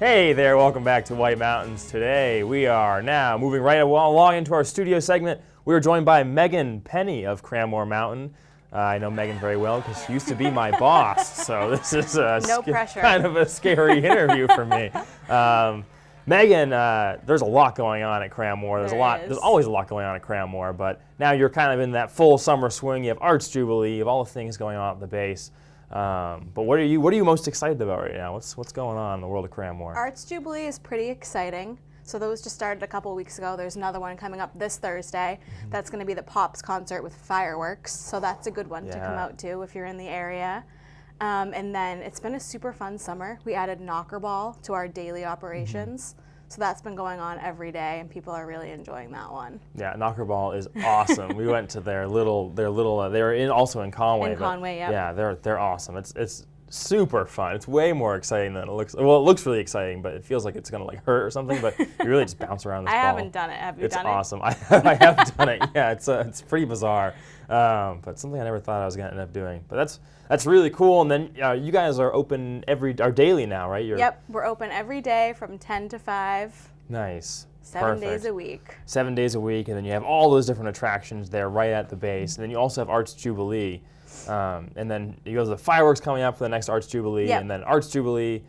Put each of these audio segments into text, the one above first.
Hey there, welcome back to White Mountains. Today we are now moving right along into our studio segment. We are joined by Megan Penny of Cranmore Mountain. I know Megan very well because she used to be my boss, so this is kind of a scary interview for me. Megan, there's a lot going on at Cranmore. There's always a lot going on at Cranmore, but now you're kind of in that full summer swing. You have Arts Jubilee, you have all the things going on at the base. But what are you most excited about right now? What's going on in the world of Cranmore? Arts Jubilee is pretty exciting. So those just started a couple weeks ago. There's another one coming up this Thursday. That's going to be the Pops concert with fireworks. So that's a good one to come out to if you're in the area. And then it's been a super fun summer. We added knockerball to our daily operations. So that's been going on every day, and people are really enjoying that one. Yeah, knockerball is awesome. We went to their little. They were also in Conway. Yeah. Yeah, they're awesome. It's super fun. It's way more exciting than it looks. Well, it looks really exciting, but it feels like it's gonna hurt or something. But you really just bounce around this ball. I haven't done it. Have you done it? It's awesome. I have done it. Yeah, it's pretty bizarre, but something I never thought I was gonna end up doing. But that's really cool. And then you guys are open daily now, right? Yep, we're open every day from 10 to 5. Nice. 7 days a week. 7 days a week, and then you have all those different attractions there right at the base. And then you also have Arts Jubilee. And then you have the fireworks coming up for the next Arts Jubilee. Yep. And then Arts Jubilee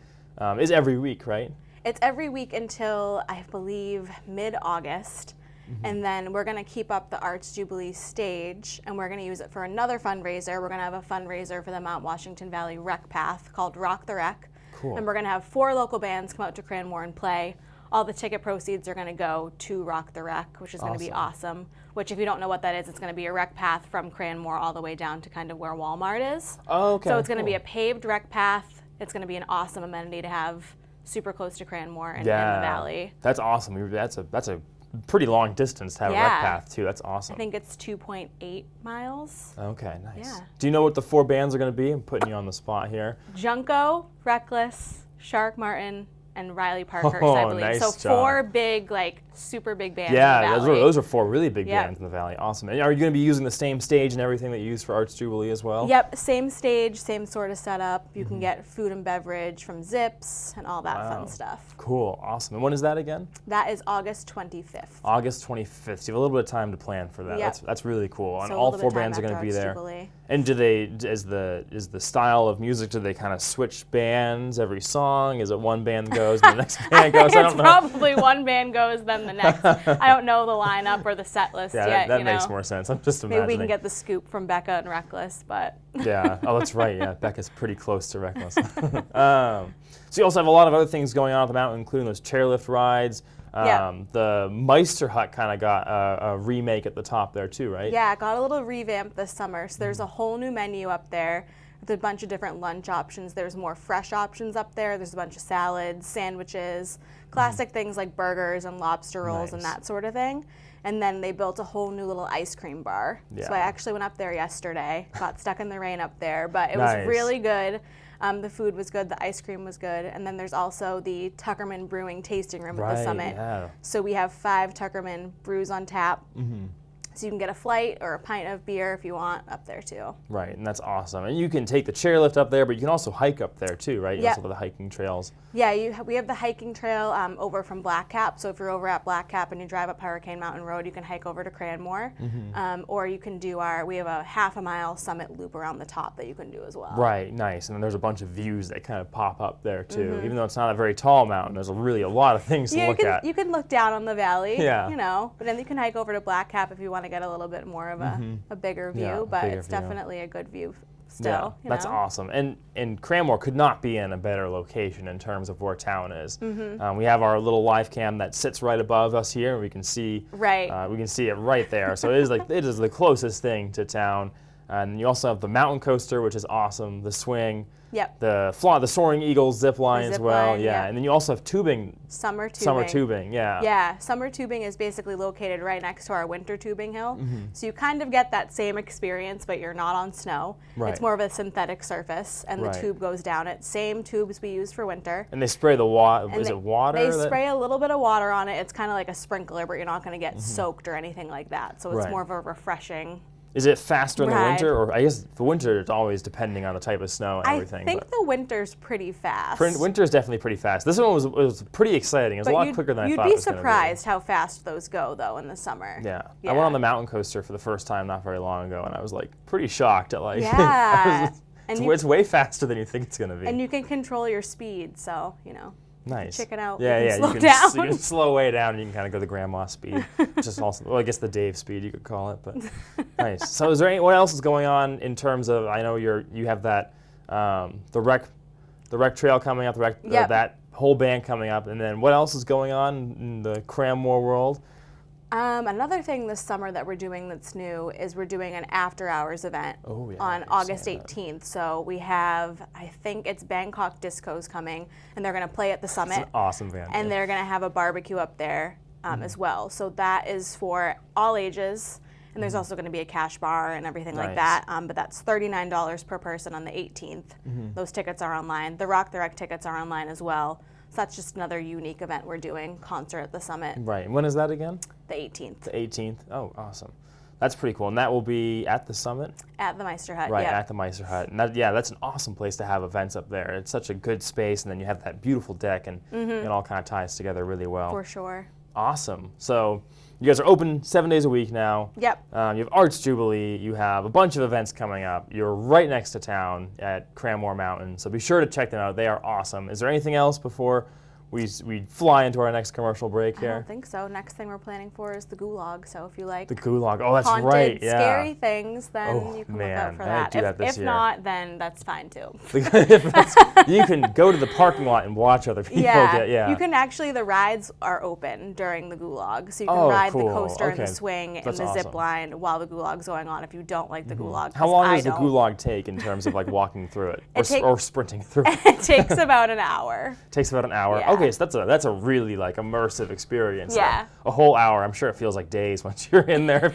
is every week, right? It's every week until, I believe, mid-August. And then we're going to keep up the Arts Jubilee stage, and we're going to use it for another fundraiser. We're going to have a fundraiser for the Mount Washington Valley Rec Path called Rock the Rec. Cool. And we're going to have 4 local bands come out to Cranmore and play. All the ticket proceeds are going to go to Rock the Rec, which is going to be awesome. Which, if you don't know what that is, it's going to be a rec path from Cranmore all the way down to kind of where Walmart is. Oh, okay. So it's going to be a paved rec path. It's going to be an awesome amenity to have super close to Cranmore and in the valley. That's awesome. That's a pretty long distance to have a rec path too. That's awesome. I think it's 2.8 miles. Okay, nice. Yeah. Do you know what the 4 bands are going to be? I'm putting you on the spot here. Junko, Reckless, Shark Martin, and Riley Parkhurst, I believe. Nice so job. 4 big, super big bands in the Yeah, valley. those are 4 really big bands in the valley. Awesome. And are you going to be using the same stage and everything that you use for Arts Jubilee as well? Yep, same stage, same sort of setup. You can get food and beverage from Zips and all that fun stuff. Cool, awesome. And when is that again? That is August 25th. August 25th. So you have a little bit of time to plan for that. Yep. That's really cool. So and all 4 bands are going to be there. Jubilee. And is the style of music, do they kind of switch bands every song? Is it one band goes and the next band goes? I don't know. Probably one band goes, then the next. I don't know the lineup or the set list yet. That makes more sense. I'm just imagining. Maybe we can get the scoop from Becca and Reckless, but. Yeah. Oh, that's right. Yeah, Becca's pretty close to Reckless. So you also have a lot of other things going on at the mountain, including those chairlift rides. The Meister Hut kind of got a remake at the top there too, right? Yeah, it got a little revamp this summer. So there's a whole new menu up there with a bunch of different lunch options. There's more fresh options up there. There's a bunch of salads, sandwiches, classic things like burgers and lobster rolls and that sort of thing. And then they built a whole new little ice cream bar. Yeah. So I actually went up there yesterday, got stuck in the rain up there, but it was really good. The food was good, the ice cream was good, and then there's also the Tuckerman Brewing tasting room at the summit. Yeah. So we have 5 Tuckerman brews on tap. So you can get a flight or a pint of beer if you want up there too. Right, and that's awesome. And you can take the chairlift up there, but you can also hike up there too, right? You also have the hiking trails. Yeah, we have the hiking trail over from Black Cap. So if you're over at Black Cap and you drive up Hurricane Mountain Road, you can hike over to Cranmore. Or you can do we have a half-a-mile summit loop around the top that you can do as well. Right, nice. And then there's a bunch of views that kind of pop up there too. Even though it's not a very tall mountain, there's really a lot of things to look at. You can look down on the valley, Yeah. but then you can hike over to Black Cap if you want to get a little bit more of a bigger view, but it's definitely a good view still. Yeah, that's awesome. And Cranmore could not be in a better location in terms of where town is. We have our little live cam that sits right above us here, and we can see we can see it right there. So it is the closest thing to town. And you also have the mountain coaster, which is awesome. The swing. Yep. The Soaring Eagle zip line as well. Line, yeah. And then you also have tubing. Summer tubing. Yeah. Yeah. Summer tubing is basically located right next to our winter tubing hill. So you kind of get that same experience, but you're not on snow. Right. It's more of a synthetic surface, and the tube goes down it. Same tubes we use for winter. And they spray the water. Is it water? They spray a little bit of water on it. It's kind of like a sprinkler, but you're not going to get soaked or anything like that. So it's more of a refreshing Is it faster in the ride. winter, or I guess the winter it's always depending on the type of snow and everything. I think the winter's pretty fast. Winter is definitely pretty fast. This one was pretty exciting. It was a lot quicker than I thought it was going to be. You'd be surprised how fast those go, though, in the summer. Yeah. I went on the mountain coaster for the first time not very long ago, and I was like pretty shocked at like. Yeah. It's way faster than you think it's going to be. And you can control your speed, so Nice. Chicken out. Yeah, you yeah. can slow down. You can slow way down, and you can kind of go the grandma speed, which is also, well, I guess the Dave speed you could call it. But nice. So, is there what else is going on in terms of? I know you have that the rec trail coming up, that whole band coming up, and then what else is going on in the Cranmore world? Another thing this summer that we're doing that's new is we're doing an after-hours event on August 18th. So we have, I think it's Bangkok Disco's coming, and they're going to play at the summit. It's an awesome band. And they're going to have a barbecue up there as well. So that is for all ages, and there's also going to be a cash bar and everything like that. But that's $39 per person on the 18th. Those tickets are online. The Rock the Wreck tickets are online as well. So that's just another unique event we're doing, concert at the summit. Right. When is that again? The 18th. The 18th. Oh, awesome. That's pretty cool. And that will be at the summit? At the Meister Hut, Right, at the Meister Hut. And that's an awesome place to have events up there. It's such a good space, and then you have that beautiful deck, and it all kind of ties together really well. For sure. Awesome. So you guys are open 7 days a week now. Yep. You have Arts Jubilee. You have a bunch of events coming up. You're right next to town at Cranmore Mountain, so be sure to check them out. They are awesome. Is there anything else before we fly into our next commercial break here? I don't think so. Next thing we're planning for is the Gulag. So if you like the Gulag, oh, that's haunted, right, yeah, scary things, then you can look out for that. If not, then that's fine too. You can go to the parking lot and watch other people get. Yeah. You can actually. The rides are open during the Gulag, so you can ride the coaster and the swing and the zip line while the Gulag's going on. If you don't like the Gulag, how long does the Gulag take in terms of like walking through it, or sprinting through it? It takes about an hour. Takes about an hour. Yeah. Okay, so that's a really like immersive experience. Yeah. Like, a whole hour. I'm sure it feels like days once you're in there.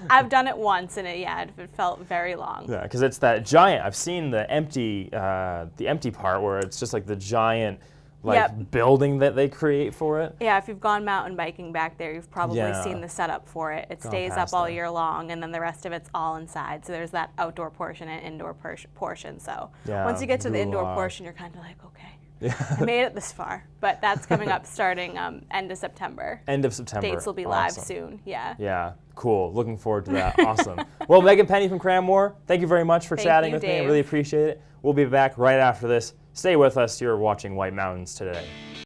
I've done it once, and it felt very long. Yeah, because it's that giant. I've seen the empty part where it's just like the giant building that they create for it. Yeah, if you've gone mountain biking back there, you've probably seen the setup for it. It stays up all year long, and then the rest of it's all inside. So there's that outdoor portion and indoor portion. So once you get to the indoor portion, you're kind of like, okay. I made it this far, but that's coming up starting end of September. End of September. Dates will be live soon, Yeah, cool. Looking forward to that. Awesome. Well, Megan Penny from Cranmore, thank you very much for chatting with me. I really appreciate it. We'll be back right after this. Stay with us. You're watching White Mountains Today.